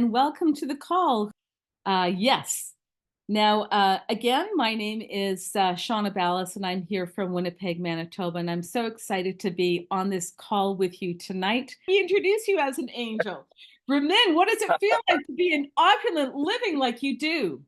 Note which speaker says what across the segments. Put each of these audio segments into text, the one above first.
Speaker 1: and welcome to the call. Yes. Now, again, my name is Shauna Ballas, and I'm here from Winnipeg, Manitoba, and I'm so excited to be on this call with you tonight. We introduce you as an angel. Ramin, what does it feel like to be in opulent living like you do?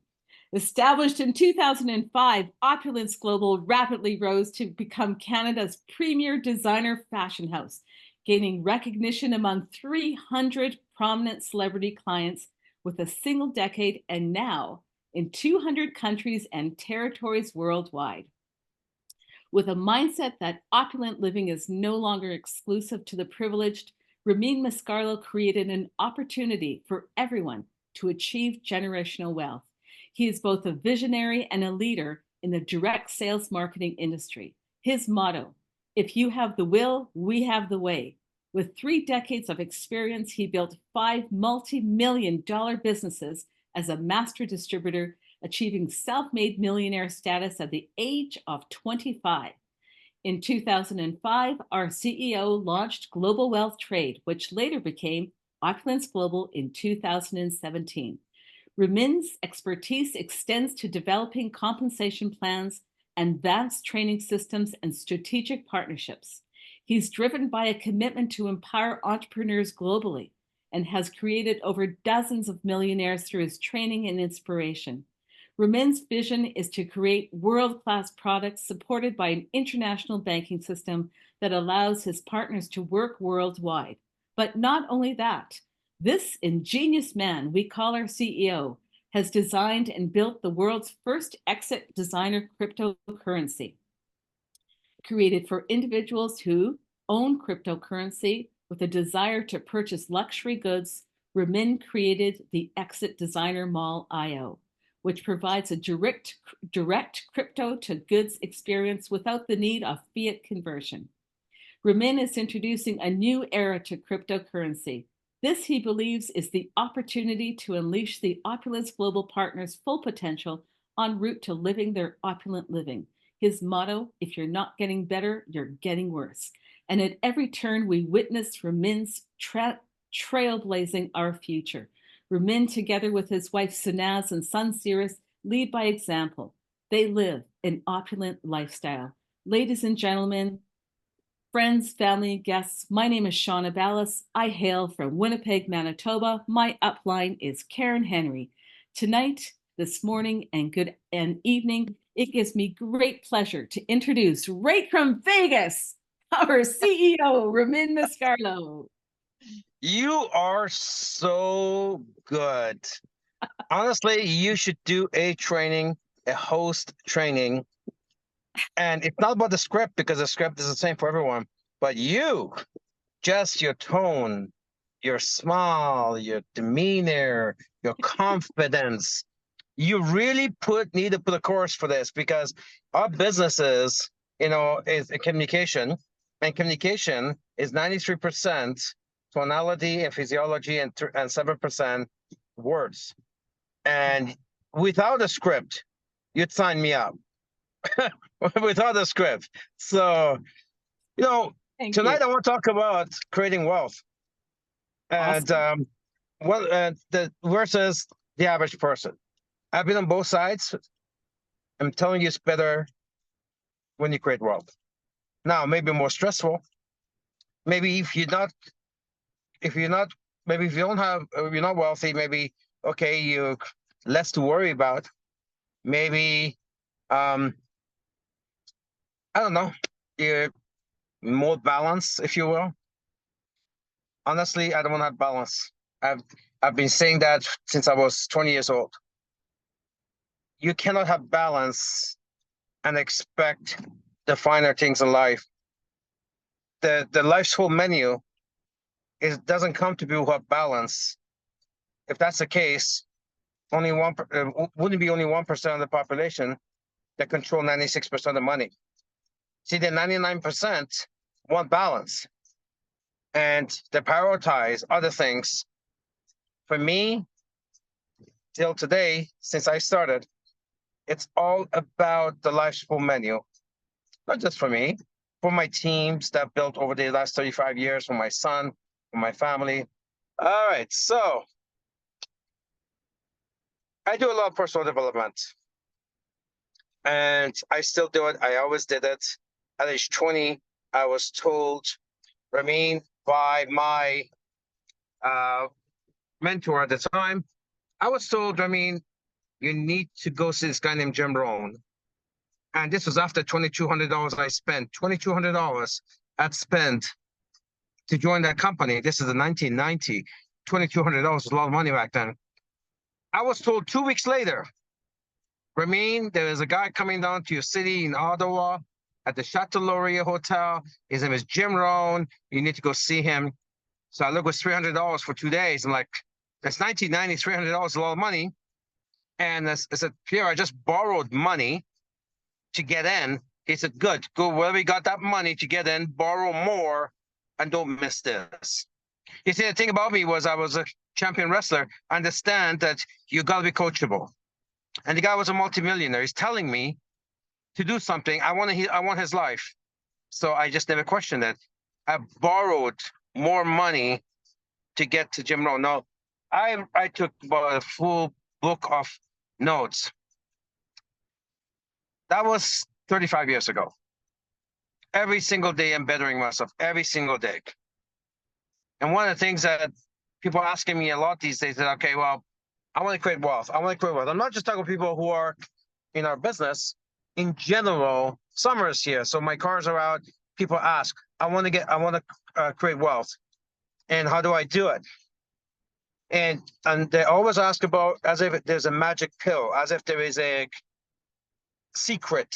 Speaker 1: Established in 2005, Opulence Global rapidly rose to become Canada's premier designer fashion house, gaining recognition among 300 prominent celebrity clients with a single decade and now in 200 countries and territories worldwide. With a mindset that opulent living is no longer exclusive to the privileged, Ramin Mesgarlou created an opportunity for everyone to achieve generational wealth. He is both a visionary and a leader in the direct sales marketing industry. His motto, if you have the will, we have the way. With 3 decades of experience, he built 5 multi-million-dollar businesses as a master distributor, achieving self-made millionaire status at the age of 25. In 2005, our CEO launched Global Wealth Trade, which later became Opulence Global in 2017. Ramin's expertise extends to developing compensation plans, advanced training systems, and strategic partnerships. He's driven by a commitment to empower entrepreneurs globally and has created over dozens of millionaires through his training and inspiration. Ramin's vision is to create world-class products supported by an international banking system that allows his partners to work worldwide. But not only that, this ingenious man we call our CEO has designed and built the world's first exit designer cryptocurrency, created for individuals who own cryptocurrency with a desire to purchase luxury goods. Ramin created the Exit Designer Mall IO, which provides a direct crypto to goods experience without the need of fiat conversion. Ramin is introducing a new era to cryptocurrency. This, he believes, is the opportunity to unleash the Opulence Global Partners' full potential en route to living their opulent living. His motto, if you're not getting better, you're getting worse. And at every turn, we witness Ramin's trailblazing our future. Ramin, together with his wife Sanaz and son Cyrus, lead by example. They live an opulent lifestyle. Ladies and gentlemen, friends, family, guests, my name is Shauna Ballas. I hail from Winnipeg, Manitoba. My upline is Karen Henry. Tonight, this morning, and good evening, it gives me great pleasure to introduce right from Vegas, our CEO, Ramin Mesgarlou.
Speaker 2: You are so good. Honestly, you should do a training, a host training. And it's not about the script because the script is the same for everyone. But you, just your tone, your smile, your demeanor, your confidence, you really need to put a course for this because our businesses, is a communication, and communication is 93% tonality and physiology and 7% words. And without a script, you'd sign me up. Without a script. So,
Speaker 1: Thank
Speaker 2: tonight
Speaker 1: you.
Speaker 2: I want to talk about creating wealth and
Speaker 1: Awesome.
Speaker 2: the versus the average person. I've been on both sides. I'm telling you, it's better when you create wealth. Now, maybe more stressful. Maybe maybe if you don't have, if you're not wealthy, maybe, okay, you less to worry about. Maybe, I don't know, you're more balanced, if you will. Honestly, I don't want to have balance. I've been saying that since I was 20 years old. You cannot have balance and expect the finer things in life. The life's full menu doesn't come to people who have balance. If that's the case, wouldn't be only 1% of the population that control 96% of money. See, the 99% want balance, and they prioritize other things. For me, till today, since I started, it's all about the life's full menu. Not just for me, for my teams that built over the last 35 years, for my son, for my family. All right, so I do a lot of personal development, and I still do it. I always did it. At age 20, I was told, Ramin, by my uh, mentor at the time, I was told, Ramin, you need to go see this guy named Jim Rohn. And this was after $2,200 I spent. $2,200 I'd spent to join that company. This is in 1990. $2,200 was a lot of money back then. I was told 2 weeks later, Ramin, there is a guy coming down to your city in Ottawa at the Chateau Laurier Hotel. His name is Jim Rohn. You need to go see him. So I looked, it was $300 for 2 days. I'm like, that's 1990, $300 is a lot of money. And I said, Pierre, I just borrowed money to get in. He said, good, go wherever you got that money to get in, borrow more, and don't miss this. You see, the thing about me was I was a champion wrestler. I understand that you got to be coachable. And the guy was a multimillionaire. He's telling me to do something. I want his life. So I just never questioned it. I borrowed more money to get to Jim Rohn. No, I took about a full book of notes. That was 35 years ago. Every single day I'm bettering myself, every single day. And one of the things that people are asking me a lot these days is, okay, well, I want to create wealth. I want to create wealth. I'm not just talking about people who are in our business. In general, summer is here, so my cars are out. People ask, I want to create wealth. And how do I do it? And they always ask about as if there's a magic pill, as if there is a secret.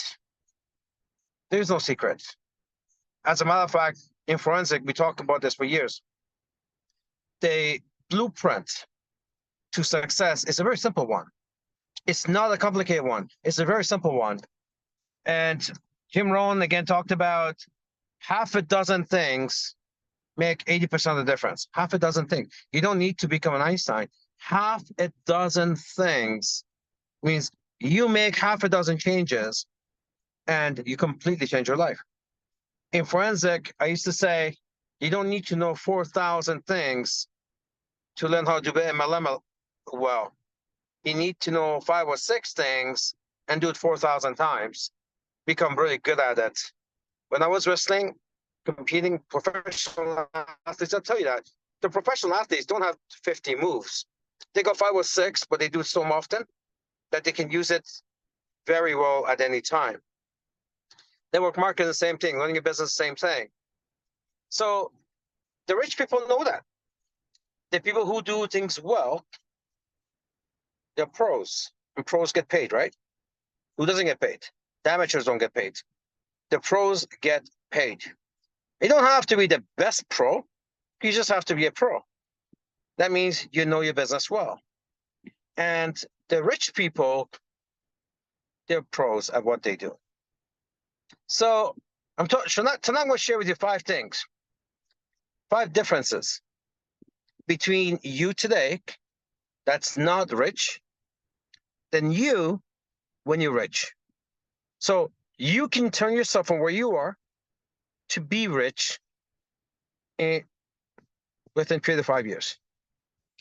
Speaker 2: There's no secret. As a matter of fact, in forensic, we talked about this for years. The blueprint to success is a very simple one. It's not a complicated one. It's a very simple one. And Jim Rohn, again, talked about half a dozen things make 80% of the difference. Half a dozen things. You don't need to become an Einstein. Half a dozen things means you make half a dozen changes and you completely change your life. In forensic, I used to say, you don't need to know 4,000 things to learn how to do MLM well. You need to know 5 or 6 things and do it 4,000 times. Become really good at it. When I was wrestling, competing professional athletes, I'll tell you that the professional athletes don't have 50 moves. They got 5 or 6, but they do it so often that they can use it very well at any time. Network marketing, the same thing. Running a business, same thing. So the rich people know that. The people who do things well, they're pros, and pros get paid, right? Who doesn't get paid? The amateurs don't get paid. The pros get paid. You don't have to be the best pro. You just have to be a pro. That means you know your business well. And the rich people, they're pros at what they do. So tonight I'm going to share with you 5 things, 5 differences between you today that's not rich than you when you're rich. So you can turn yourself from where you are to be rich within 3 to 5 years.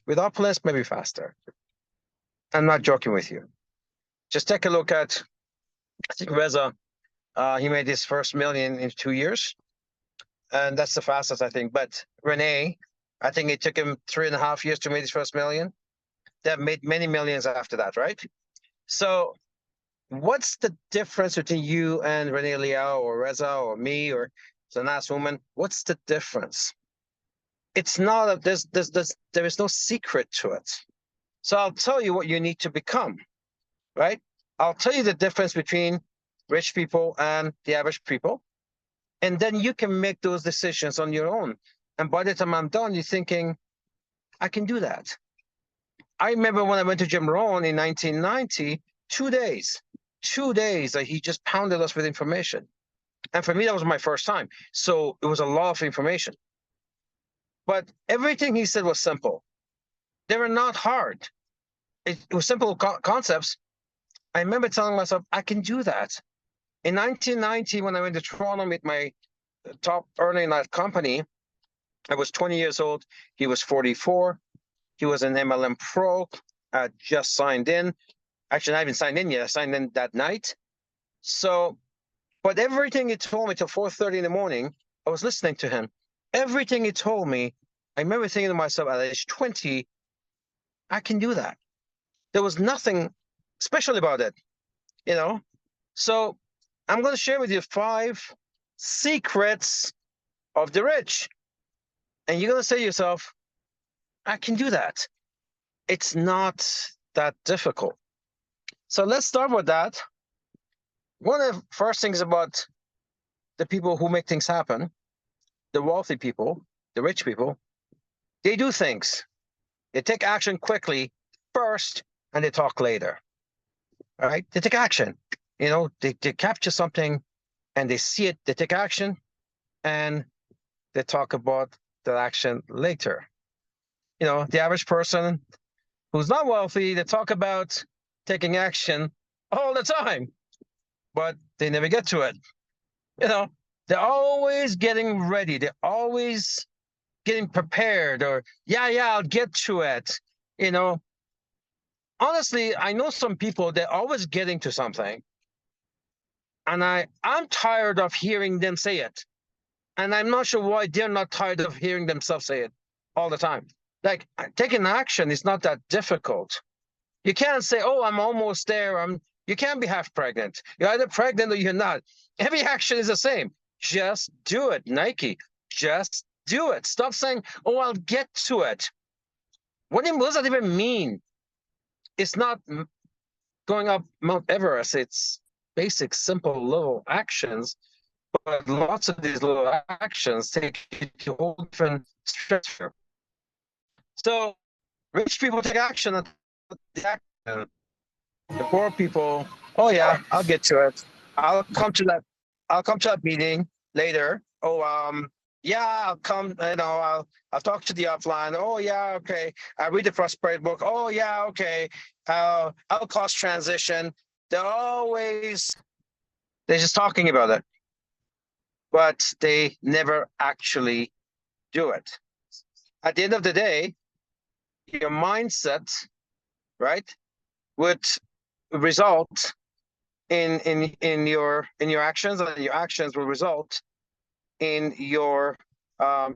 Speaker 2: Without less, maybe faster. I'm not joking with you. Just take a look at, I think Reza, he made his first million in 2 years. And that's the fastest, I think. But Renee, I think it took him 3.5 years to make his first million. They've made many millions after that, right? So what's the difference between you and Renee Liao or Reza or me or the last woman? What's the difference? It's not there is no secret to it. So I'll tell you what you need to become, right? I'll tell you the difference between rich people and the average people. And then you can make those decisions on your own. And by the time I'm done, you're thinking, I can do that. I remember when I went to Jim Rohn in 1990, 2 days that he just pounded us with information. And for me, that was my first time. So it was a lot of information. But everything he said was simple. They were not hard. It was simple concepts. I remember telling myself, I can do that. In 1990, when I went to Toronto with my top earner in that company, I was 20 years old. He was 44. He was an MLM pro. just signed in. Actually, I haven't signed in yet. I signed in that night. So, but everything he told me till 4:30 in the morning, I was listening to him. Everything he told me, I remember thinking to myself, at age 20, I can do that. There was nothing special about it, you know? So I'm going to share with you 5 secrets of the rich. And you're going to say to yourself, I can do that. It's not that difficult. So let's start with that. One of the first things about the people who make things happen, the wealthy people, the rich people, they do things. They take action quickly first and they talk later. All right? They take action. They capture something and they see it, they take action, and they talk about that action later. The average person who's not wealthy, they talk about taking action all the time, but they never get to it. They're always getting ready. They're always getting prepared, or I'll get to it. Honestly, I know some people, they're always getting to something. And I'm tired of hearing them say it. And I'm not sure why they're not tired of hearing themselves say it all the time. Like, taking action is not that difficult. You can't say, oh, I'm almost there. You can't be half pregnant. You're either pregnant or you're not. Every action is the same. Just do it, Nike. Just do it. Stop saying, oh, I'll get to it. What does that even mean? It's not going up Mount Everest. It's basic, simple, little actions. But lots of these little actions take you to a whole different stratosphere. So rich people take action. The poor people, oh yeah, I'll get to it. I'll come to that meeting later. Oh, yeah, I'll come. I'll talk to the upline. Oh yeah, okay. I read the prosperity book. Oh yeah, okay. I'll cost transition. They're just talking about it, but they never actually do it. At the end of the day, your mindset, right, would result in your actions, and your actions will result in your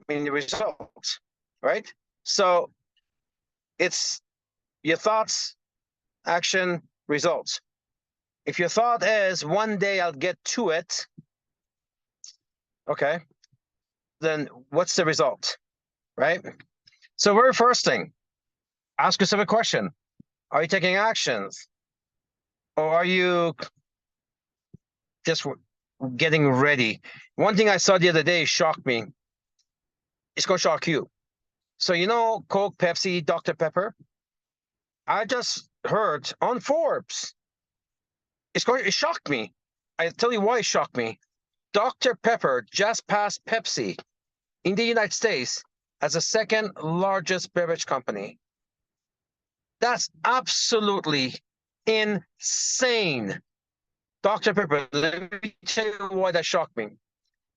Speaker 2: results, right? So it's your thoughts, action, results. If your thought is one day I'll get to it, okay, then what's the result, right? So very first thing, ask yourself a question. Are you taking actions? Or are you just getting ready? One thing I saw the other day shocked me. It's going to shock you. So, Coke, Pepsi, Dr. Pepper? I just heard on Forbes. It shocked me. I'll tell you why it shocked me. Dr. Pepper just passed Pepsi in the United States as the second largest beverage company. That's absolutely insane. Dr. Pepper, let me tell you why that shocked me.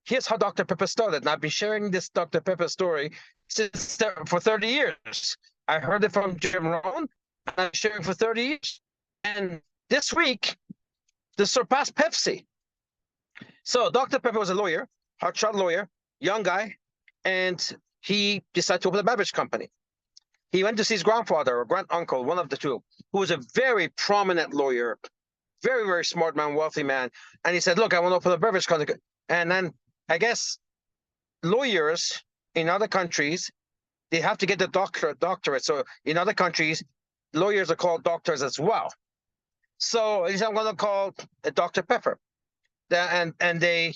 Speaker 2: Here's how Dr. Pepper started. And I've been sharing this Dr. Pepper story for 30 years. I heard it from Jim Rohn, and I'm sharing for 30 years. And this week, they surpassed Pepsi. So Dr. Pepper was a lawyer, hotshot lawyer, young guy, and he decided to open a beverage company. He went to see his grandfather or grand uncle, one of the two, who was a very prominent lawyer, very, very smart man, wealthy man. And he said, look, I want to open a beverage company. And then I guess lawyers in other countries, they have to get the doctorate. So in other countries, lawyers are called doctors as well. So he said, I'm going to call Dr. Pepper. And they,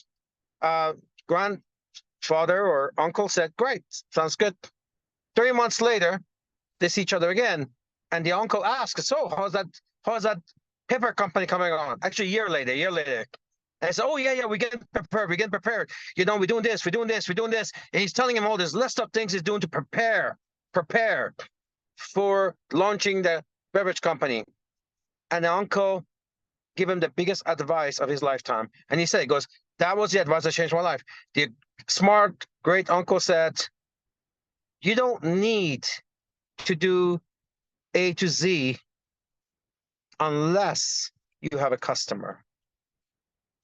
Speaker 2: grandfather or uncle said, great, sounds good. 3 months later, they see each other again. And the uncle asks, so how's that pepper company coming on? Actually, a year later. And I said, oh, yeah, we're getting prepared. We're doing this. And he's telling him all this list of things he's doing to prepare for launching the beverage company. And the uncle gave him the biggest advice of his lifetime. And he goes, that was the advice that changed my life. The smart, great uncle said, you don't need to do A to Z unless you have a customer.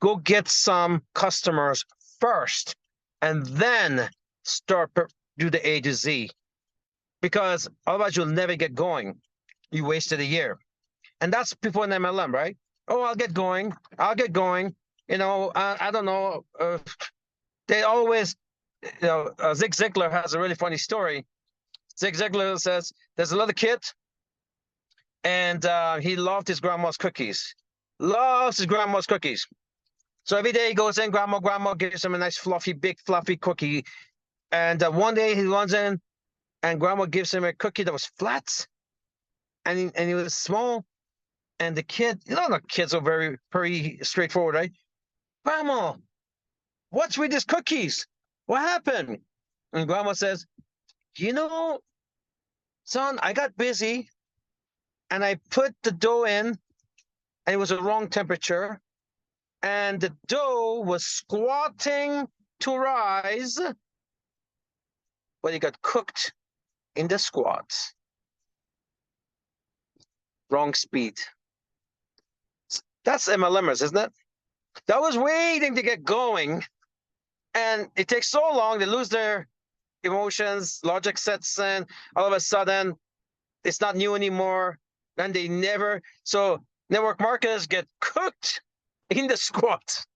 Speaker 2: Go get some customers first and then do the A to Z, because otherwise you'll never get going. You wasted a year. And that's people in MLM, right? Oh, I'll get going. I'll get going. I don't know. They always, Zig Ziglar has a really funny story. Zig Ziglar says there's a little kid, and he loved his grandma's cookies. Loves his grandma's cookies. So every day he goes in, grandma gives him a nice big fluffy cookie. And one day he runs in, and grandma gives him a cookie that was flat, and he was small. And the kid, the kids are very straightforward, right? Grandma, what's with these cookies? What happened? And grandma says, son, I got busy and I put the dough in, and it was the wrong temperature. And the dough was squatting to rise, but it got cooked in the squat. Wrong speed. That's MLMers, isn't it? That was waiting to get going, and it takes so long, they lose their emotions, logic sets in, all of a sudden, it's not new anymore, and so network marketers get cooked in the squat.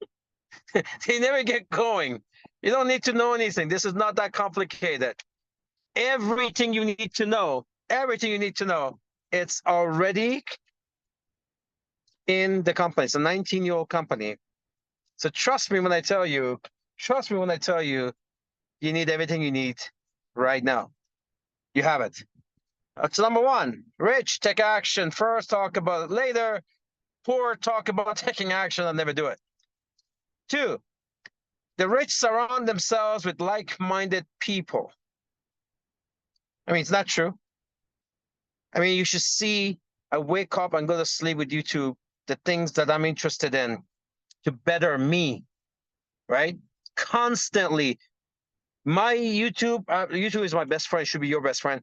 Speaker 2: They never get going. You don't need to know anything. This is not that complicated. Everything you need to know, it's already in the company. It's a 19-year-old company. So trust me when I tell you, you need everything you need right now. You have it. That's number one. Rich, take action first, talk about it later. Poor, talk about taking action and never do it. 2, the rich surround themselves with like-minded people. I mean, it's not true. I mean, you should see, I wake up and go to sleep with YouTube, the things that I'm interested in to better me, right? Constantly. My YouTube is my best friend, should be your best friend.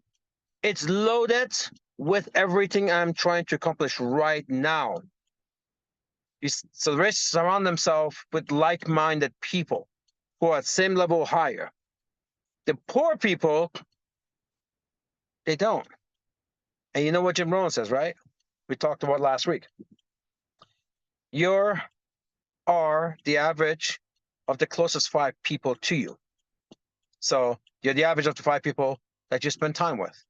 Speaker 2: It's loaded with everything I'm trying to accomplish right now. So the rich surround themselves with like-minded people who are at the same level higher. The poor people, they don't. And you know what Jim Rohn says, right? We talked about last week. You are the average of the closest 5 people to you. So you're the average of the 5 people that you spend time with.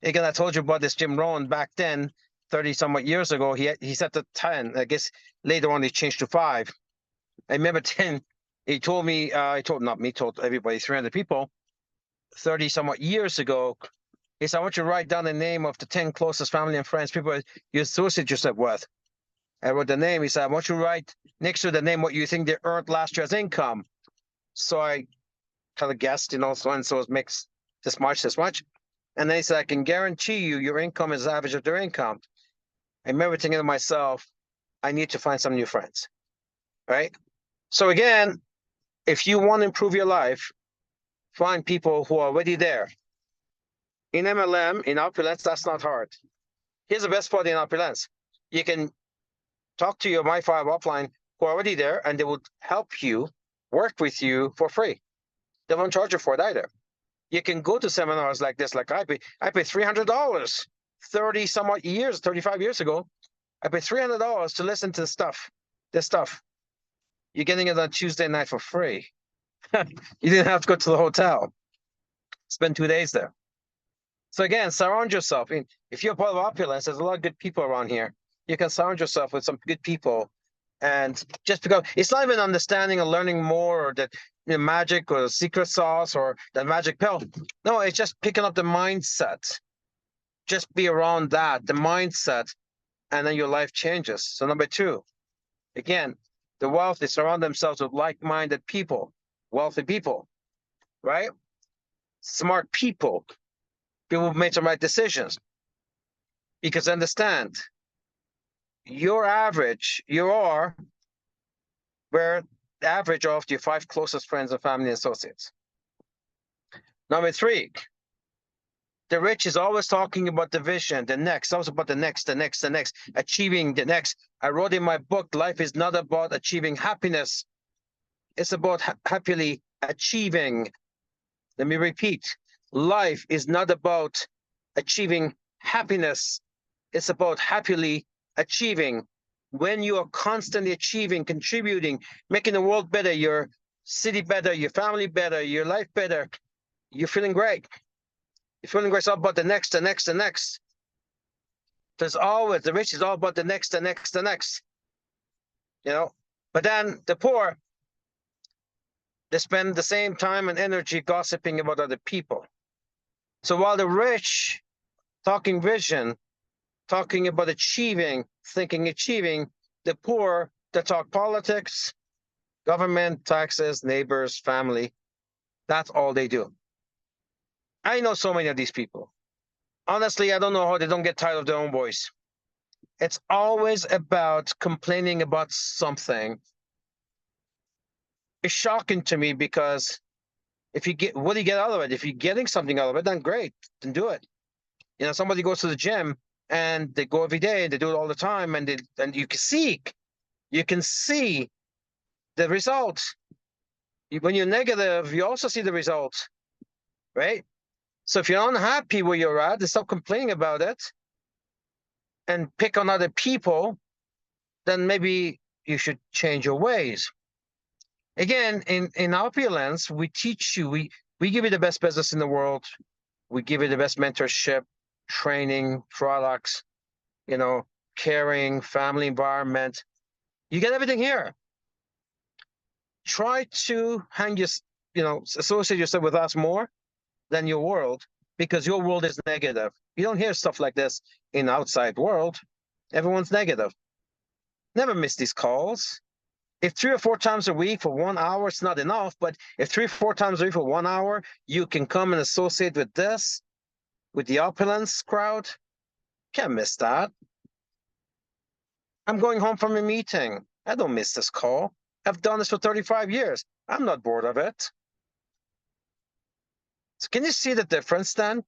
Speaker 2: Again, I told you about this Jim Rohn back then, 30-somewhat years ago. He set the 10. I guess later on he changed to 5. I remember 10. He told me, told everybody, 300 people, 30-somewhat years ago. He said, I want you to write down the name of the 10 closest family and friends, people you associate yourself with. I wrote the name. He said, I want you to write next to the name what you think they earned last year as income. So I kind of guessed, so and so it makes this much. And then he said, I can guarantee you your income is the average of their income. I remember thinking to myself, I need to find some new friends, right? So again, if you want to improve your life, find people who are already there. In MLM, in Opulence, that's not hard. Here's the best part in Opulence. You can talk to your My5 upline who are already there, and they will help you, work with you for free. They won't charge you for it either. You can go to seminars like this, like I paid $300, 35 years ago. I paid $300 to listen to this stuff. You're getting it on Tuesday night for free. You didn't have to go to the hotel. Spend 2 days there. So again, surround yourself. If you're part of Opulence, there's a lot of good people around here. You can surround yourself with some good people. And just because it's not even understanding or learning more, or that magic or secret sauce or that magic pill. No, it's just picking up the mindset. Just be around that, the mindset, and then your life changes. So number 2, again, the wealthy surround themselves with like-minded people, wealthy people, right? Smart people who make the right decisions. Because understand, you're average, you are where the average of your 5 closest friends and family associates. Number 3, The rich is always talking about the vision, the next, always about the next, the next, the next, achieving the next. I wrote in my book, life is not about achieving happiness. It's about happily achieving. Let me repeat. Life is not about achieving happiness. It's about happily achieving. When you are constantly achieving, contributing, making the world better, your city better, your family better, your life better, you're feeling great. You're feeling great. It's all about the next, the next, the next. There's always, the rich is all about the next, the next, the next. You know, but then the poor, they spend the same time and energy gossiping about other people. So while the rich talking vision, talking about achieving, thinking achieving, the poor that talk politics, government, taxes, neighbors, family, that's all they do. I know so many of these people. Honestly, I don't know how they don't get tired of their own voice. It's always about complaining about something. It's shocking to me because if you get, what do you get out of it? If you're getting something out of it, then great, then do it. You know, somebody goes to the gym and they go every day, they do it all the time, and you can see the results. When you're negative, you also see the results, right? So if you're unhappy where you're at, then stop complaining about it and pick on other people, then maybe you should change your ways. Again, in our lens, we teach you, we give you the best business in the world. We give you the best mentorship, training, products, you know, caring, family environment. You get everything here. Try to associate yourself with us more than your world, because your world is negative. You don't hear stuff like this in outside world. Everyone's negative. Never miss these calls. If 3 or 4 times a week for 1 hour, it's not enough, but if 3 or 4 times a week for 1 hour, you can come and associate with this, with the opulence crowd, can't miss that. I'm going home from a meeting. I don't miss this call. I've done this for 35 years. I'm not bored of it. So can you see the difference then?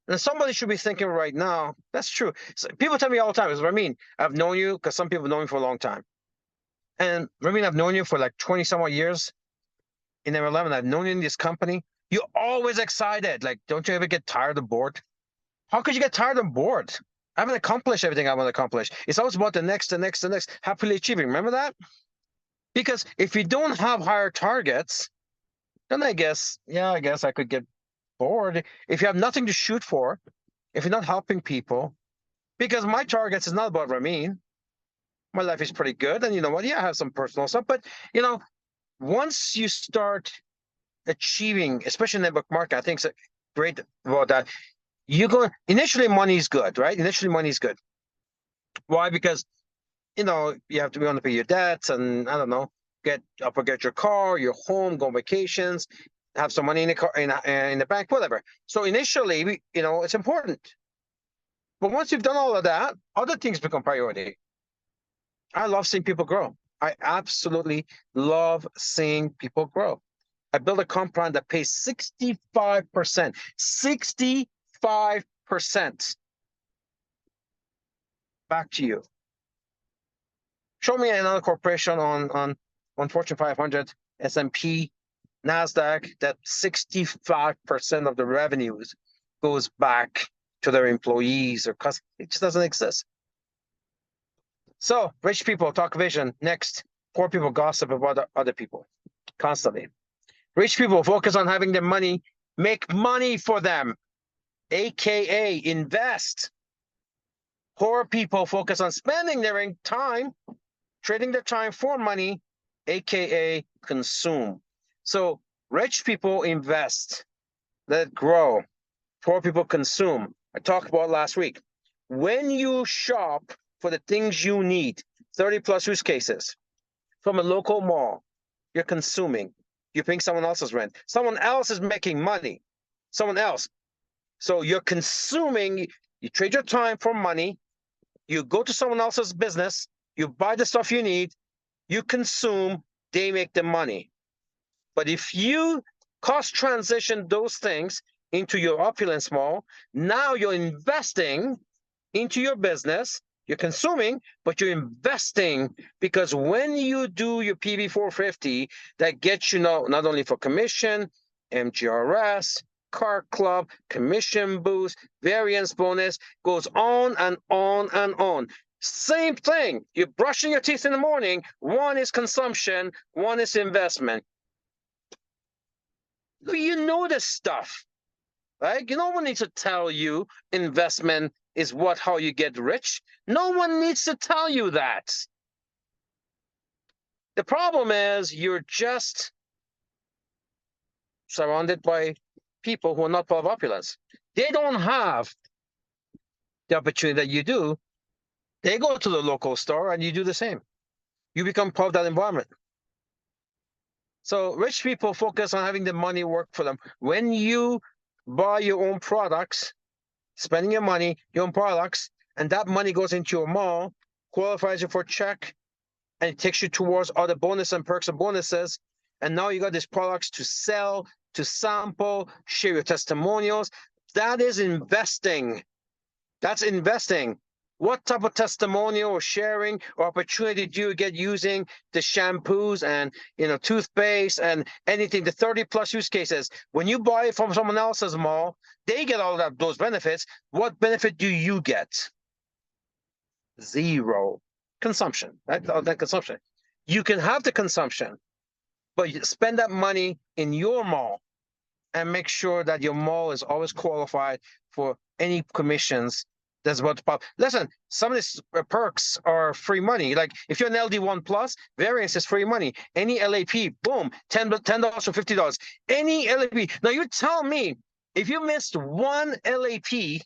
Speaker 2: And somebody should be thinking right now, that's true. So people tell me all the time, Ramin, I've known you, because some people know me for a long time. And Ramin, I've known you for like 20 some odd years. In M11, I've known you in this company. You're always excited. Like, don't you ever get tired or bored? How could you get tired or bored? I haven't accomplished everything I want to accomplish. It's always about the next, the next, the next, happily achieving. Remember that? Because if you don't have higher targets, then I guess I could get bored. If you have nothing to shoot for, if you're not helping people, because my targets is not about Ramin. My life is pretty good. And you know what? Yeah, I have some personal stuff. But, you know, once you start achieving, especially in the network market, I think it's great about that. Initially money is good, right? Initially money is good. Why? Because, you know, you have to be able to pay your debts and I don't know, get your car, your home, go on vacations, have some money in the car, in the bank, whatever. So initially, you know, it's important. But once you've done all of that, other things become priority. I love seeing people grow. I absolutely love seeing people grow. I built a compound that pays 65%. 65%. Back to you. Show me another corporation on Fortune 500, S&P, NASDAQ, that 65% of the revenues goes back to their employees or customers. It just doesn't exist. So rich people talk vision. Next, poor people gossip about other people constantly. Rich people focus on having their money make money for them, aka invest. Poor people focus on spending their time, trading their time for money, aka consume. So rich people invest, let it grow. Poor people consume. I talked about last week. When you shop for the things you need, 30 plus use cases from a local mall, you're consuming. You're paying someone else's rent. Someone else is making money. Someone else. So you're consuming. You trade your time for money. You go to someone else's business. You buy the stuff you need. You consume. They make the money. But if you cost transition those things, into your opulence mall. Now you're investing into your business. You're consuming, but you're investing, because when you do your PB 450, that gets you not only for commission, MGRS, car club, commission boost, variance bonus, goes on and on and on. Same thing. You're brushing your teeth in the morning. One is consumption, one is investment. You know this stuff, right? No one needs to tell you investment is how you get rich. No one needs to tell you that. The problem is you're just surrounded by people who are not part of opulence. They don't have the opportunity that you do. They go to the local store and you do the same. You become part of that environment. So rich people focus on having the money work for them. When you buy your own products, spending your money, your own products, and that money goes into your mall, qualifies you for a check, and it takes you towards other bonus and perks and bonuses. And now you got these products to sell, to sample, share your testimonials. That is investing. That's investing. What type of testimonial or sharing or opportunity do you get using the shampoos and toothpaste and anything, the 30+ use cases? When you buy it from someone else's mall, they get all those benefits. What benefit do you get? Zero. Consumption. That consumption. You can have the consumption, but you spend that money in your mall and make sure that your mall is always qualified for any commissions that's about to pop. Listen, some of these perks are free money. Like if you're an LD1 plus, variance is free money. Any LAP, boom, $10 or $50. Any LAP. Now you tell me, if you missed one LAP,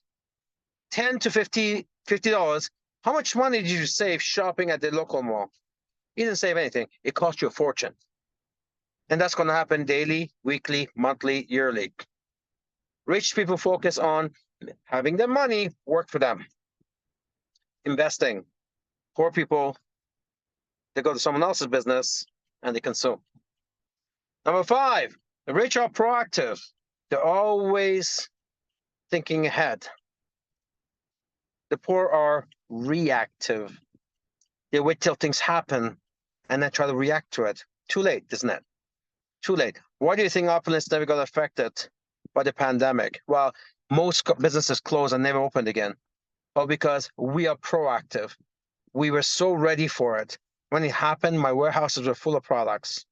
Speaker 2: $10 to $50, how much money did you save shopping at the local mall? You didn't save anything. It cost you a fortune. And that's going to happen daily, weekly, monthly, yearly. Rich people focus on having their money work for them. Investing. Poor people, they go to someone else's business and they consume. Number 5, the rich are proactive. They're always thinking ahead. The poor are reactive. They wait till things happen and then try to react to it. Too late, isn't it? Too late. Why do you think opulence never got affected by the pandemic? Well, most businesses closed and never opened again. Well, because we are proactive. We were so ready for it. When it happened, my warehouses were full of products.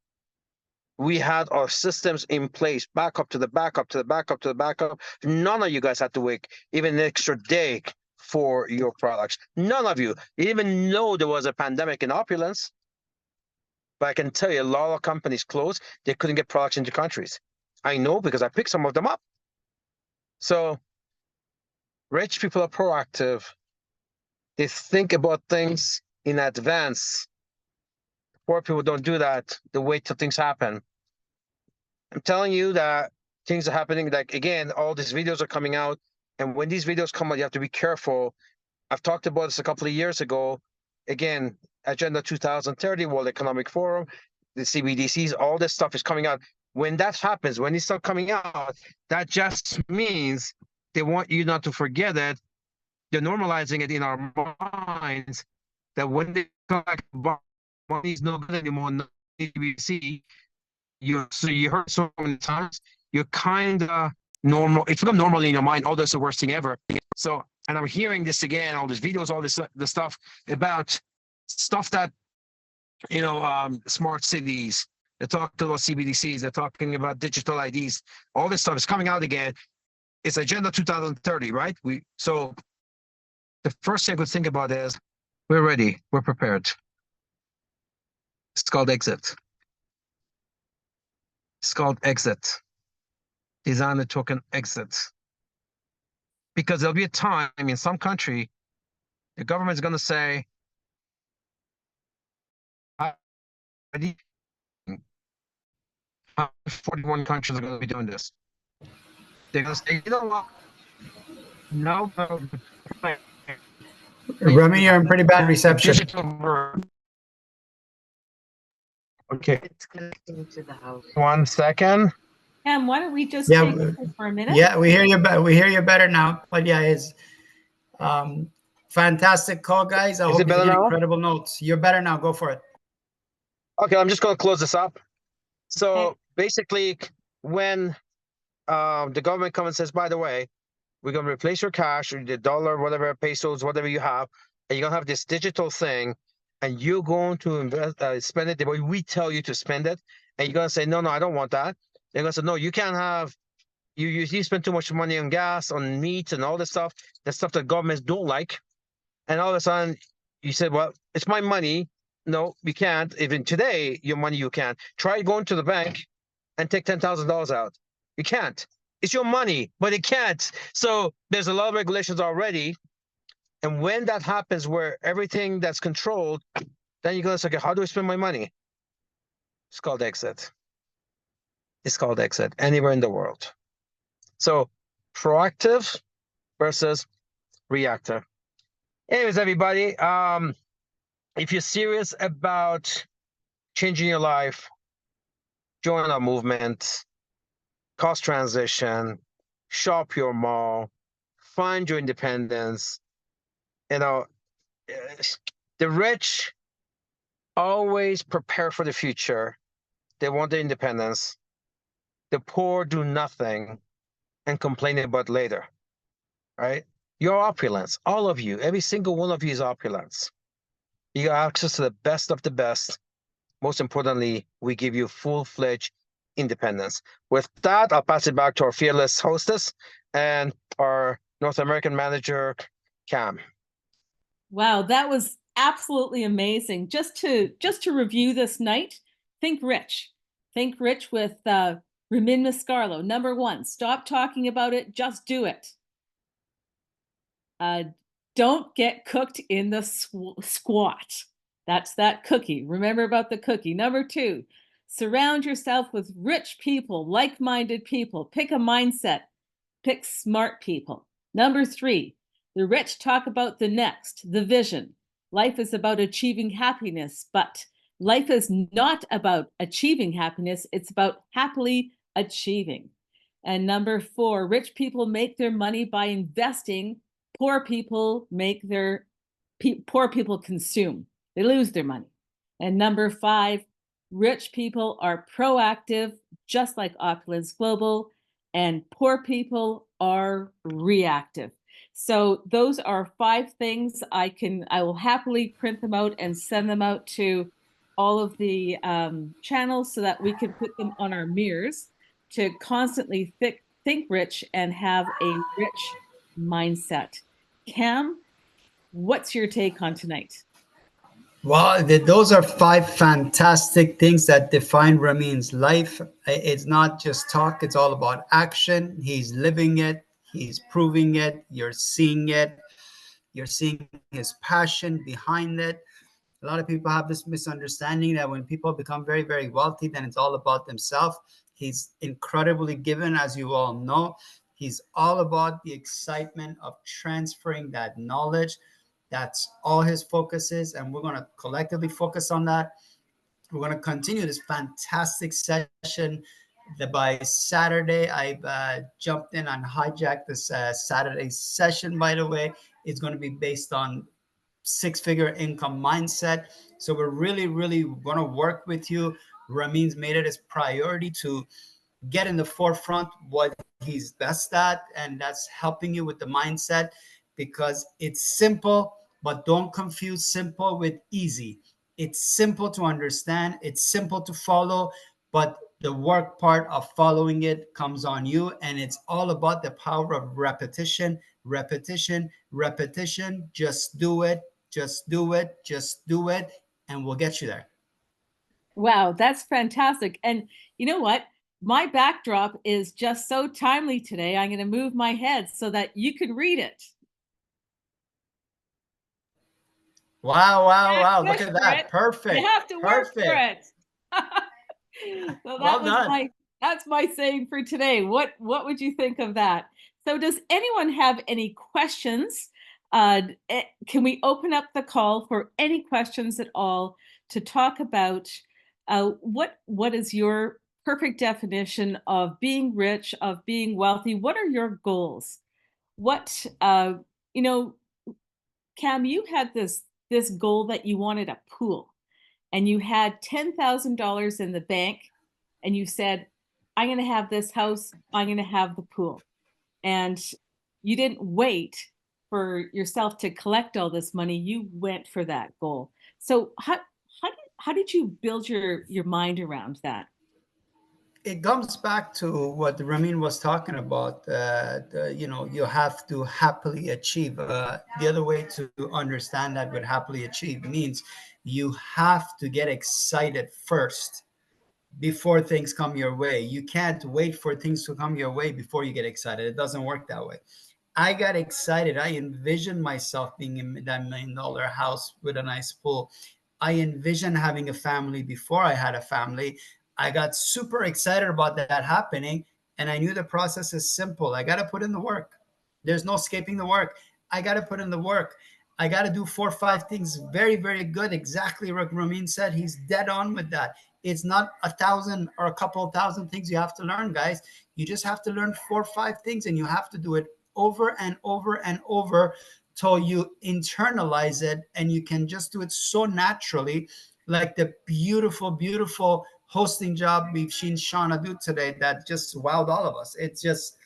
Speaker 2: We had our systems in place, backup to the backup to the backup to the backup. None of you guys had to wait even an extra day for your products. None of you. You didn't even know there was a pandemic in opulence. But I can tell you, a lot of companies closed. They couldn't get products into countries. I know because I picked some of them up. So rich people are proactive. They think about things in advance. Poor people don't do that. They wait till things happen. I'm telling you that things are happening. Like, again, all these videos are coming out. And when these videos come out, you have to be careful. I've talked about this a couple of years ago. Again, Agenda 2030, World Economic Forum, the CBDCs, all this stuff is coming out. When that happens, when it starts coming out, that just means they want you not to forget it. They're normalizing it in our minds that when they come back, money is not good anymore, no CBDC. You heard so many times, you're kind of normal. It's become normal in your mind. Oh, that's the worst thing ever. So, and I'm hearing this again, all these videos, all this the stuff about stuff that, smart cities. They're talking about CBDCs. They're talking about digital IDs. All this stuff is coming out again. It's Agenda 2030, right? So the first thing I would think about is we're ready. We're prepared. It's called exit. It's called exit. Design the token exit. Because there'll be a time in some country, the government's going to say, 41 countries are going to be doing this. They're going to say, you know what? No.
Speaker 3: Ramin, you're in pretty bad reception.
Speaker 2: Okay.
Speaker 4: It's connecting to the house.
Speaker 2: 1 second.
Speaker 1: Cam, why don't we just
Speaker 3: Yeah,
Speaker 1: take over for a minute?
Speaker 3: yeah, we hear you. We hear you better now. But yeah, it's fantastic call, guys. I
Speaker 2: Is it
Speaker 3: hope you
Speaker 2: better
Speaker 3: get
Speaker 2: now?
Speaker 3: incredible notes. You're better now. Go for it.
Speaker 2: Okay, I'm just going to close this up.
Speaker 1: Okay.
Speaker 2: So basically, when the government comes and says, by the way, we're going to replace your cash or the dollar, whatever, pesos, whatever you have, and you're going to have this digital thing, and you're going to invest, spend it the way we tell you to spend it, and you're going to say, no, no, I don't want that. They're going to say, no, you can't have, you spend too much money on gas, on meat, and all this stuff, the stuff that governments don't like. And all of a sudden, you said, well, it's my money. No, we can't. Even today, your money, you can't. Try going to the bank and take $10,000 out. You can't. It's your money, but it can't. So there's a lot of regulations already. And when that happens, where everything that's controlled, then you go, okay, how do I spend my money? It's called exit. It's called exit anywhere in the world. So proactive versus reactive. Anyways, everybody, if you're serious about changing your life, join our movement, cost transition, shop your mall, find your independence. You know, the rich always prepare for the future. They want their independence. The poor do nothing and complain about later, right? Your opulence, all of you, every single one of you is opulence. You got access to the best of the best. Most importantly, we give you full-fledged independence. With that, I'll pass it back to our fearless hostess and our North American manager, Cam.
Speaker 1: Wow, that was absolutely amazing. Just to review this night, think rich. Think rich with Ramin Mesgarlou. Number one, stop talking about it, just do it. Don't get cooked in the squat. That's that cookie. Remember about the cookie. Number two, surround yourself with rich people, like-minded people. Pick a mindset. Pick smart people. Number three, the rich talk about the next, the vision. Life is about achieving happiness, but life is not about achieving happiness. It's about happily achieving. And number four, rich people make their money by investing. Poor people poor people consume. They lose their money. And number five, rich people are proactive, just like Opulence Global, and poor people are reactive. So those are five things I will happily print them out and send them out to all of the channels so that we can put them on our mirrors to constantly think rich and have a rich mindset. Cam, what's your take on tonight?
Speaker 3: Well, those are five fantastic things that define Ramin's life. It's not just talk, it's all about action. He's living it, he's proving it, you're seeing it, you're seeing his passion behind it. A lot of people have this misunderstanding that when people become very, very wealthy, then it's all about themselves. He's incredibly given, as you all know. He's all about the excitement of transferring that knowledge. That's all his focus is, and we're going to collectively focus on that. We're going to continue this fantastic session. By Saturday, I've jumped in and hijacked this Saturday session, by the way. It's going to be based on six-figure income mindset. So we're really, really going to work with you. Ramin's made it his priority to get in the forefront what he's best at, and that's helping you with the mindset, because it's simple, but don't confuse simple with easy. It's simple to understand, it's simple to follow, but the work part of following it comes on you, and it's all about the power of repetition, repetition, repetition. Just do it, just do it, just do it, and we'll get you there.
Speaker 1: Wow, that's fantastic. And you know what? My backdrop is just so timely today. I'm going to move my head so that you can read it.
Speaker 3: Wow, wow, wow. Look
Speaker 1: Push
Speaker 3: at
Speaker 1: for it.
Speaker 3: that.
Speaker 1: You
Speaker 3: Perfect.
Speaker 1: have to work for
Speaker 3: Perfect.
Speaker 1: it. So
Speaker 3: Well done.
Speaker 1: that's my saying for today. What would you think of that? So does anyone have any questions? Can we open up the call for any questions at all to talk about what is your perfect definition of being rich, of being wealthy. What are your goals? What you know, Cam, you had this goal that you wanted a pool, and you had $10,000 in the bank, and you said, I'm going to have this house, I'm going to have the pool. And you didn't wait for yourself to collect all this money, you went for that goal. So how did you build your mind around that?
Speaker 3: It comes back to what Ramin was talking about. You have to happily achieve. The other way to understand that with happily achieve means you have to get excited first before things come your way. You can't wait for things to come your way before you get excited. It doesn't work that way. I got excited. I envisioned myself being in that $1 million house with a nice pool. I envisioned having a family before I had a family. I got super excited about that happening. And I knew the process is simple. I got to put in the work. There's no escaping the work. I got to put in the work. I got to do 4 or 5 things very, very good. Exactly what Ramin said. He's dead on with that. It's not 1,000 or a couple of thousand things you have to learn, guys. You just have to learn 4 or 5 things, and you have to do it over and over and over till you internalize it, and you can just do it so naturally, like the beautiful, beautiful hosting job we've seen Shauna do today that just wowed all of us. It's just,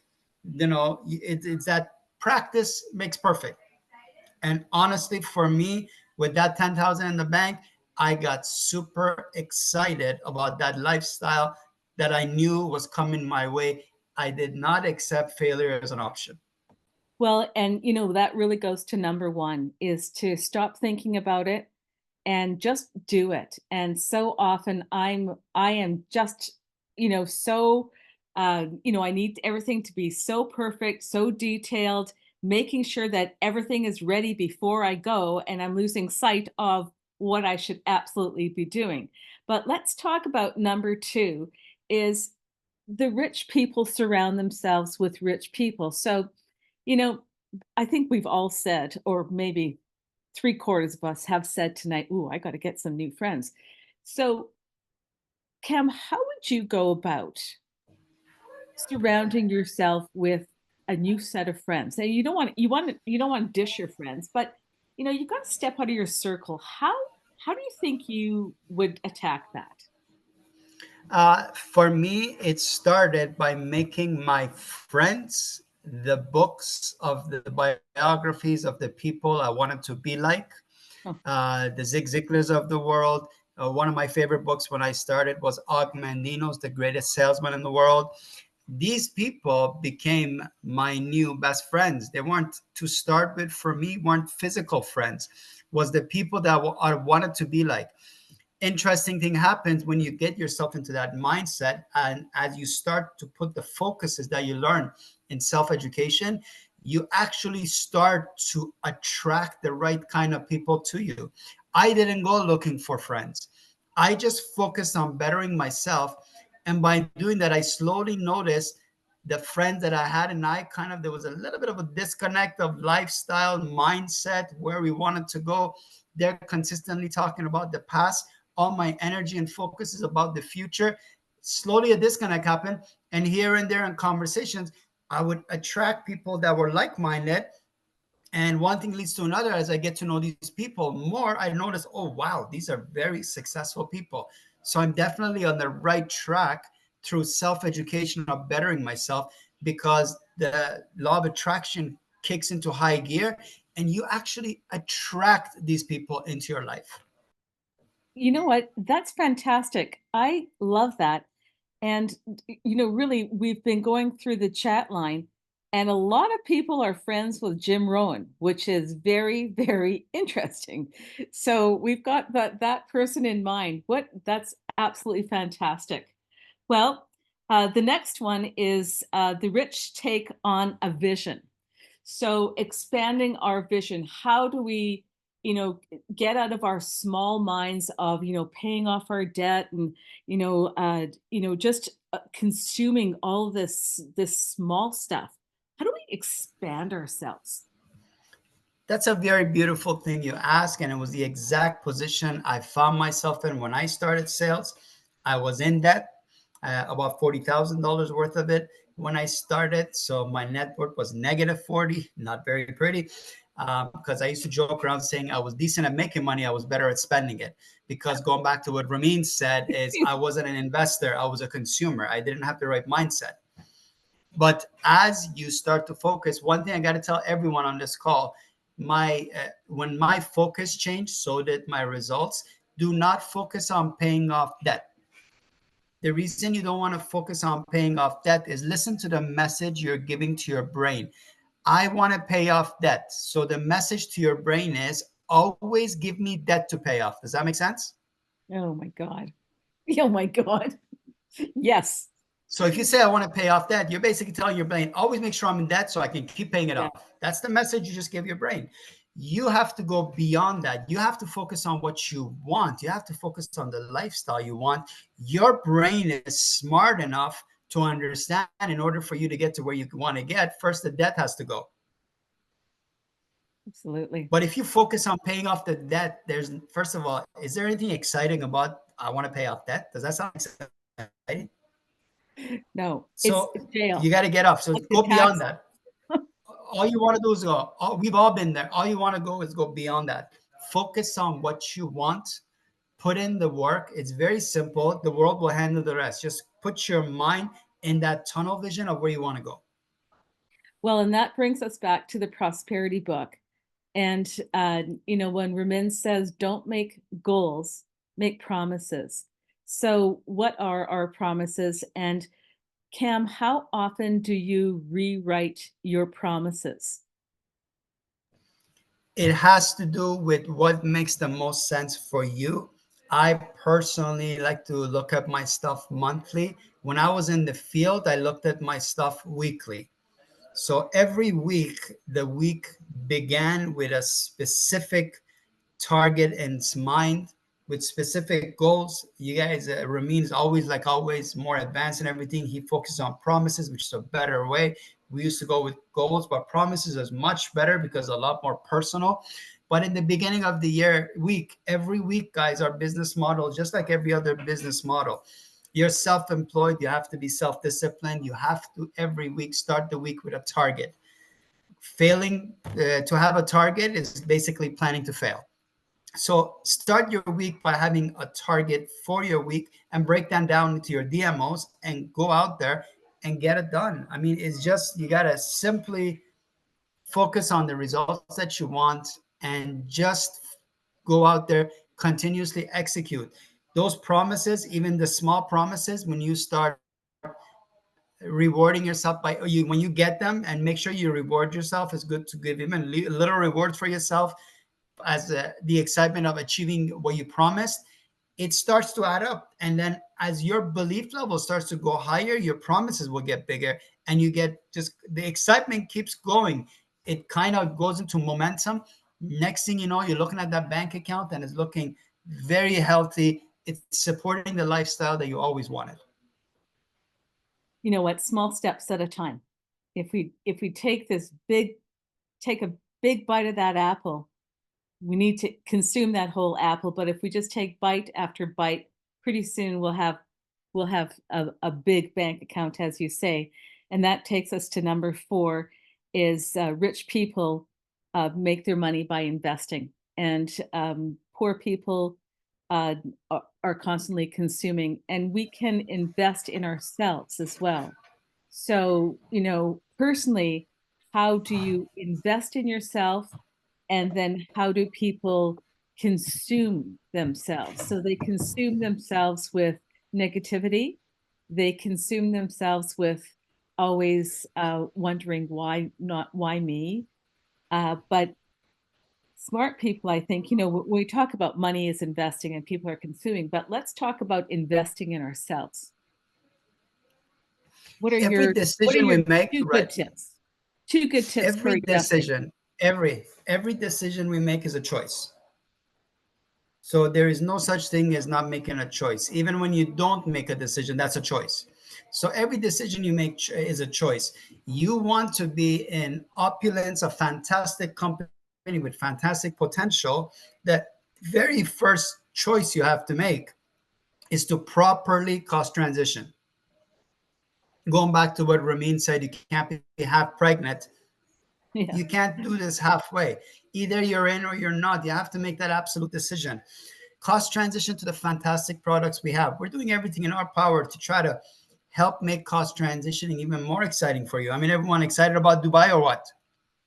Speaker 3: it's that practice makes perfect. And honestly, for me, with that 10,000 in the bank, I got super excited about that lifestyle that I knew was coming my way. I did not accept failure as an option.
Speaker 1: Well, and that really goes to number one, is to stop thinking about it and just do it. And so often I am just, so I need everything to be so perfect, so detailed, making sure that everything is ready before I go, and I'm losing sight of what I should absolutely be doing. But let's talk about number two, is the rich people surround themselves with rich people. So, you know, I think we've all said, or maybe three-quarters of us have said tonight, ooh, I got to get some new friends. So, Cam, how would you go about surrounding yourself with a new set of friends? And you don't want to dish your friends, but you've got to step out of your circle. How do you think you would attack that?
Speaker 3: For me, it started by making my friends the books of the biographies of the people I wanted to be like,
Speaker 1: Oh,
Speaker 3: the Zig Ziglars of the world. One of my favorite books when I started was Og Mandino's The Greatest Salesman in the World. These people became my new best friends. They weren't, to start with, for me, weren't physical friends, was the people that I wanted to be like. Interesting thing happens when you get yourself into that mindset, and as you start to put the focuses that you learn in self-education, you actually start to attract the right kind of people to you. I didn't go looking for friends. I just focused on bettering myself, and by doing that, I slowly noticed the friends that I had, and I kind of, there was a little bit of a disconnect of lifestyle mindset, where we wanted to go. They're consistently talking about the past. All my energy and focus is about the future. Slowly a disconnect happened, and here and there in conversations, I would attract people that were like-minded, and one thing leads to another. As I get to know these people more, I notice, oh wow, these are very successful people. So I'm definitely on the right track through self-education of bettering myself, because the law of attraction kicks into high gear, and you actually attract these people into your life.
Speaker 1: you know what? That's fantastic. I love that. And, really, we've been going through the chat line, and a lot of people are friends with Jim Rohn, which is very, very interesting. So we've got that person in mind. That's absolutely fantastic. Well, the next one is the rich take on a vision. So expanding our vision, how do we, get out of our small minds of, paying off our debt, and, just consuming all this small stuff. How do we expand ourselves?
Speaker 3: That's a very beautiful thing you ask, and it was the exact position I found myself in when I started sales. I was in debt. about $40,000 worth of it when I started. So my net worth was negative 40, not very pretty. Because I used to joke around saying I was decent at making money, I was better at spending it. Because going back to what Ramin said, is I wasn't an investor, I was a consumer. I didn't have the right mindset. But as you start to focus, one thing I got to tell everyone on this call, my when my focus changed, so did my results. Do not focus on paying off debt. The reason you don't want to focus on paying off debt is listen to the message you're giving to your brain. I want to pay off debt. So the message to your brain is always give me debt to pay off. Does that make sense?
Speaker 1: Oh my God. Oh my God. Yes.
Speaker 3: So if you say I want to pay off debt, you're basically telling your brain, always make sure I'm in debt so I can keep paying it
Speaker 1: Yeah,
Speaker 3: off. That's the message you just give your brain. You have to go beyond that. You have to focus on what you want. You have to focus on the lifestyle you want. Your brain is smart enough to understand, in order for you to get to where you want to get, first the debt has to go.
Speaker 1: absolutely.
Speaker 3: But if you focus on paying off the debt, there's, first of all, is there anything exciting about I want to pay off debt? Does that sound exciting?
Speaker 1: No, it's
Speaker 3: So
Speaker 1: jail.
Speaker 3: you got to get up. So
Speaker 1: Like the
Speaker 3: go beyond
Speaker 1: tax.
Speaker 3: that. All you want to do is go. We've all been there. All you want to go is go beyond that. Focus on what you want. Put in the work. It's very simple. The world will handle the rest. Just put your mind in that tunnel vision of where you want to go.
Speaker 1: Well, and that brings us back to the prosperity book. And, when Ramin says, don't make goals, make promises. So, what are our promises? And Cam, how often do you rewrite your promises?
Speaker 3: It has to do with what makes the most sense for you. I personally like to look at my stuff monthly. When I was in the field, I looked at my stuff weekly. So every week, the week began with a specific target in mind, with specific goals. You guys, Ramin is always, like always, more advanced in everything. He focuses on promises, which is a better way. We used to go with goals, but promises is much better because a lot more personal. But in the beginning of the year, every week, guys, our business model, just like every other business model, you're self-employed, you have to be self-disciplined. You have to every week start the week with a target. Failing to have a target is basically planning to fail. So start your week by having a target for your week and break them down into your DMOs and go out there and get it done. I mean, it's just, you got to simply focus on the results that you want and just go out there, continuously execute those promises. Even the small promises, when you start rewarding yourself by you, when you get them, and make sure you reward yourself, it's good to give even little rewards for yourself as the excitement of achieving what you promised. It starts to add up, and then as your belief level starts to go higher, your promises will get bigger, and you get, just the excitement keeps going. It kind of goes into momentum. Next thing you know, you're looking at that bank account and it's looking very healthy. It's supporting the lifestyle that you always wanted.
Speaker 1: You know what? Small steps at a time. If we take a big bite of that apple, we need to consume that whole apple. But if we just take bite after bite, pretty soon we'll have a big bank account, as you say. And that takes us to number 4, is rich people make their money by investing, and poor people uh, are constantly consuming. And we can invest in ourselves as well. So, personally, how do you invest in yourself? And then how do people consume themselves? So they consume themselves with negativity. They consume themselves with always wondering why me. But smart people, I think, when we talk about money is investing and people are consuming, but let's talk about investing in ourselves. What are
Speaker 3: Every
Speaker 1: your what are
Speaker 3: decision
Speaker 1: your
Speaker 3: we make,
Speaker 1: two
Speaker 3: right?
Speaker 1: good tips? Two good tips for
Speaker 3: Every
Speaker 1: investing.
Speaker 3: decision, every decision we make is a choice. So there is no such thing as not making a choice. Even when you don't make a decision, that's a choice. So every decision you make is a choice. You want to be in opulence, a fantastic company with fantastic potential. The very first choice you have to make is to properly cost transition. Going back to what Ramin said, you can't be half pregnant.
Speaker 1: Yeah,
Speaker 3: You can't do this halfway. Either you're in or you're not. You have to make that absolute decision. Cost transition to the fantastic products we have. We're doing everything in our power to try to help make cost transitioning even more exciting for you. I mean, everyone excited about Dubai or what?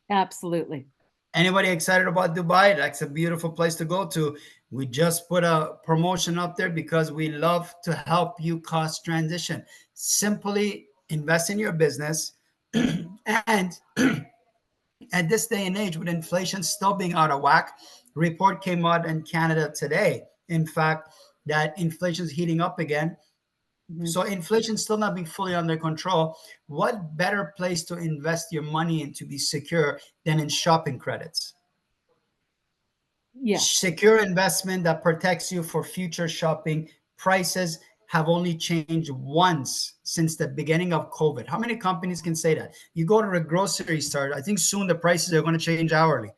Speaker 1: absolutely.
Speaker 3: Anybody excited about Dubai? That's a beautiful place to go to. We just put a promotion up there because we love to help you cost transition. Simply invest in your business. And at this day and age, with inflation still being out of whack, report came out in Canada today, in fact, that inflation is heating up again.
Speaker 1: Hmm.
Speaker 3: So inflation still not being fully under control. What better place to invest your money in to be secure than in shopping credits?
Speaker 1: Yes,
Speaker 3: Secure investment that protects you for future shopping. Prices have only changed once since the beginning of COVID. How many companies can say that? You go to a grocery store, I think soon the prices are going to change hourly.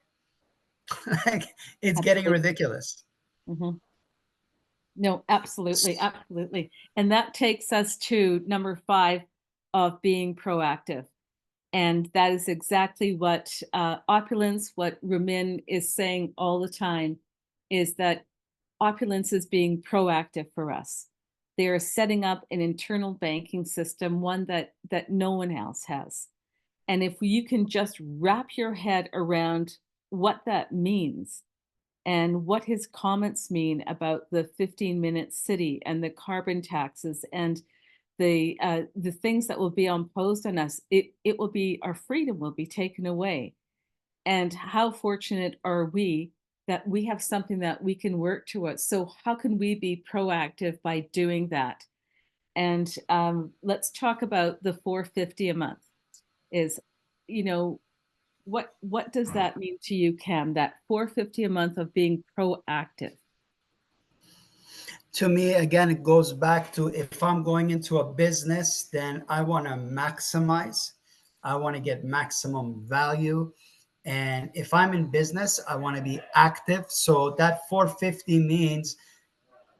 Speaker 3: Like, it's getting
Speaker 1: absolutely.
Speaker 3: ridiculous.
Speaker 1: Hmm. No, absolutely, absolutely. And that takes us to number 5 of being proactive. And that is exactly what opulence, what Ramin is saying all the time, is that opulence is being proactive for us. They are setting up an internal banking system, one that no one else has. And if you can just wrap your head around what that means, and what his comments mean about the 15-minute city and the carbon taxes and the things that will be imposed on us, it will be, our freedom will be taken away. And how fortunate are we that we have something that we can work towards? So how can we be proactive by doing that? And let's talk about the 450 a month. Is, you know, what does that mean to you, Cam? That 450 a month of being proactive.
Speaker 3: To me, again, it goes back to, if I'm going into a business, then I want to maximize. I want to get maximum value. And if I'm in business, I want to be active. So that 450 means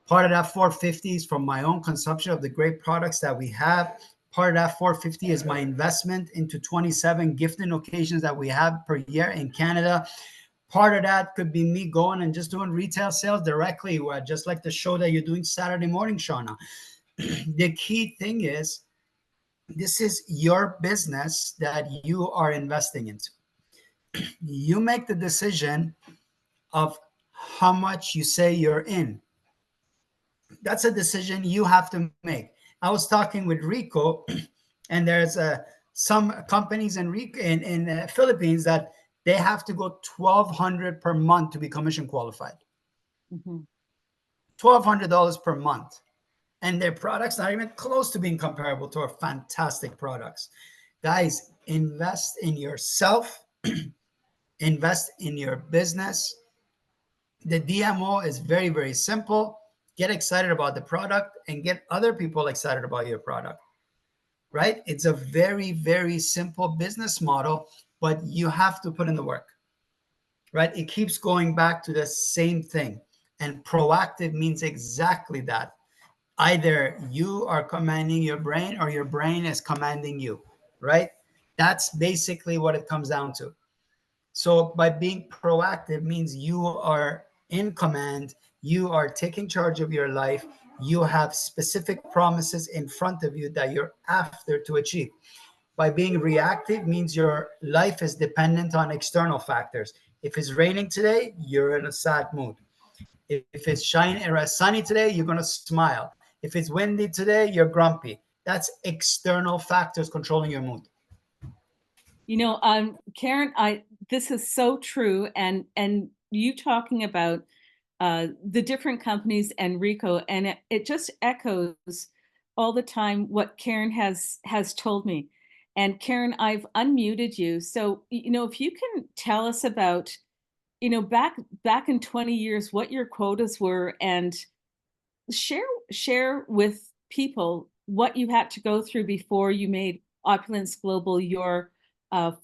Speaker 3: part of that 450 is from my own consumption of the great products that we have. Part of that 450 is my investment into 27 gifting occasions that we have per year in Canada. Part of that could be me going and just doing retail sales directly, just like the show that you're doing Saturday morning, Shauna. The key thing is, this is your business that you are investing into. You make the decision of how much you say you're in. That's a decision you have to make. I was talking with Rico, and there's some companies in Philippines that they have to go 1,200 per month to be commission qualified.
Speaker 1: Mhm.
Speaker 3: $1,200 per month, and their products not even close to being comparable to our fantastic products. Guys, invest in yourself, invest in your business. The DMO is very, very simple. Get excited about the product and get other people excited about your product, right? It's a very, very simple business model, but you have to put in the work, right? It keeps going back to the same thing. And proactive means exactly that. Either you are commanding your brain or your brain is commanding you, right? That's basically what it comes down to. So by being proactive means you are in command, you are taking charge of your life, you have specific promises in front of you that you're after to achieve. By being reactive means your life is dependent on external factors. If it's raining today, you're in a sad mood. If it's shiny or sunny today, you're going to smile. If it's windy today, you're grumpy. That's external factors controlling your mood.
Speaker 1: Karen, I this is so true, and you talking about the different companies and Rico, and it just echoes all the time what Karen has told me. And Karen, I've unmuted you, so if you can tell us about back in 20 years what your quotas were, and share with people what you had to go through before you made Opulence Global your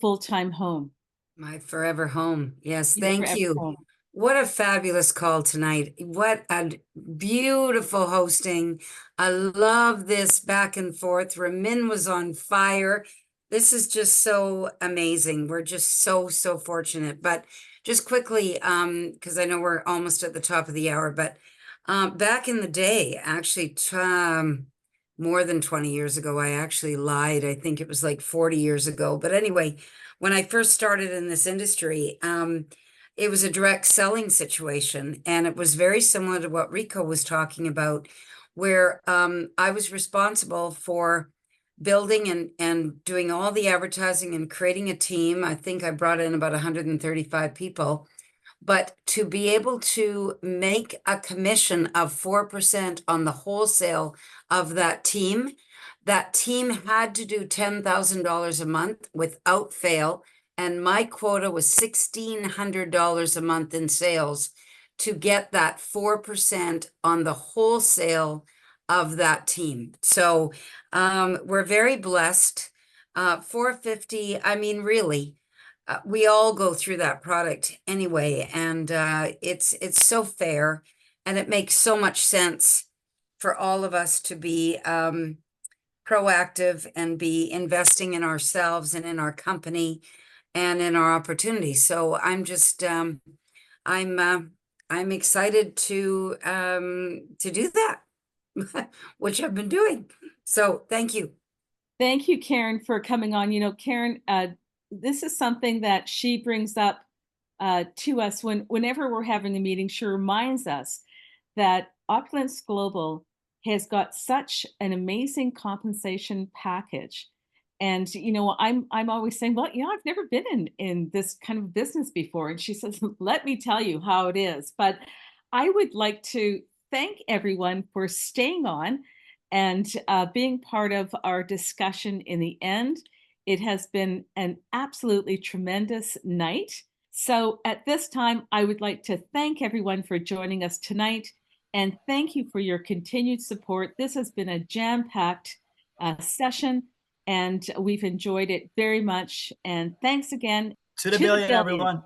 Speaker 1: full-time home.
Speaker 4: My forever home. Yes,
Speaker 1: Your
Speaker 4: thank
Speaker 1: forever
Speaker 4: you.
Speaker 1: home.
Speaker 4: What a fabulous call tonight. What a beautiful hosting. I love this back and forth. Ramin was on fire. This is just so amazing. We're just so fortunate. But just quickly, because I know we're almost at the top of the hour, but back in the day, actually, more than 20 years ago, I actually lied. I think it was like 40 years ago. But anyway, when I first started in this industry, it was a direct selling situation, and it was very similar to what Rico was talking about, where I was responsible for building and doing all the advertising and creating a team. I think I brought in about 135 people. But to be able to make a commission of 4% on the wholesale of that team had to do $10,000 a month without fail. And my quota was $1,600 a month in sales to get that 4% on the wholesale of that team. So we're very blessed. 450, I mean, really, we all go through that product anyway, and it's so fair, and it makes so much sense for all of us to be proactive and be investing in ourselves and in our company and in our opportunities. So I'm just I'm excited to do that, which I've been doing. So thank you.
Speaker 1: Thank you, Karen, for coming on. You know, Karen, this is something that she brings up to us whenever we're having a meeting. She reminds us that Opulence Global has got such an amazing compensation package. And you know, I'm always saying, well, you know, I've never been in this kind of business before. And she says, let me tell you how it is. But I would like to thank everyone for staying on and being part of our discussion in the end. It has been an absolutely tremendous night. So at this time, I would like to thank everyone for joining us tonight, and thank you for your continued support. This has been a jam-packed session, and we've enjoyed it very much. And thanks again
Speaker 3: To the billion, everyone.